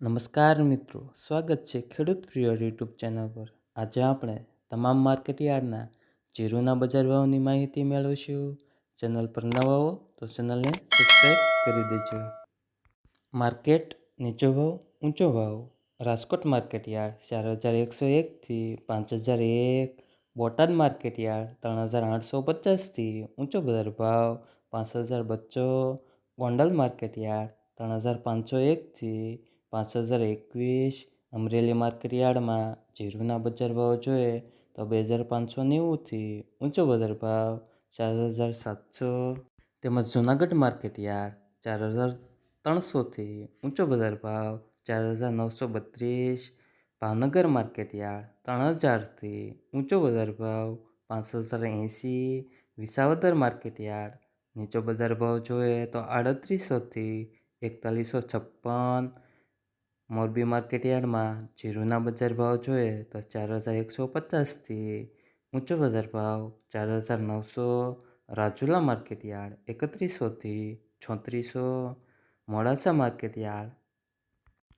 નમસ્કાર મિત્રો, સ્વાગત છે ખેડૂત પ્રિય યુટ્યુબ ચેનલ પર। આજે આપણે તમામ માર્કેટ યાર્ડના જીરુના બજાર ભાવની માહિતી મેળવીશું। ચેનલ પર નવા હો તો ચેનલને સબસ્ક્રાઈબ કરી દેજો। માર્કેટ નીચો ભાવ ઊંચો ભાવ। રાજકોટ માર્કેટ યાર્ડ 4101 થી 5001। બોટાદ માર્કેટ યાર્ડ 3850 થી ઊંચો બજાર ભાવ 5002। ગોંડલ માર્કેટ યાર્ડ 3501 થી 5021। અમરેલી માર્કેટ યાર્ડમાં જીરુના બજાર ભાવ જોઈએ તો 2590 થી ઊંચો બજાર ભાવ 4700। તેમજ જૂનાગઢ માર્કેટ યાર્ડ 4300 થી ઊંચો બજાર ભાવ 4932। ભાવનગર માર્કેટ યાર્ડ 3000 થી ઊંચો બજાર ભાવ 5080। વિસાવદર માર્કેટ યાર્ડ નીચો બજાર ભાવ જોઈએ તો 3800 થી 4156। મોરબી માર્કેટ યાર્ડમાં જીરુના બજાર ભાવ જોઈએ તો 4150 થી ઊંચો બજાર ભાવ 4900। રાજુલા માર્કેટ યાર્ડ 3100 થી 3600। મોડાસા માર્કેટ યાર્ડ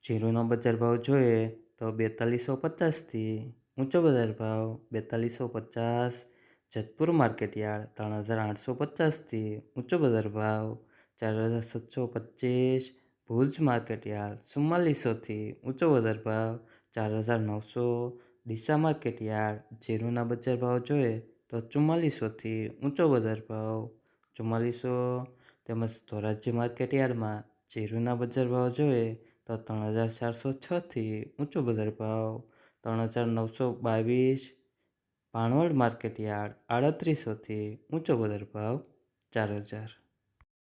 જીરુનો બજાર ભાવ જોઈએ તો 4250 થી ઊંચો બજાર ભાવ 4250। જેતપુર માર્કેટ યાર્ડ 3850 થી ઊંચો બજાર ભાવ 4725। ભુજ માર્કેટ યાર્ડ 4400 થી ઊંચો બજાર ભાવ 4900। ડીસા માર્કેટ યાર્ડ જીરુના બજાર ભાવ જોઈએ તો 4400 થી ઊંચો બજાર ભાવ 4400। તેમજ ધોરાજી માર્કેટ યાર્ડમાં જીરુના બજાર ભાવ જોઈએ તો 3406 થી ઊંચો બજાર ભાવ 3922। ભાણવડ માર્કેટ યાર્ડ 3800 થી ઊંચો બજાર ભાવ 4000।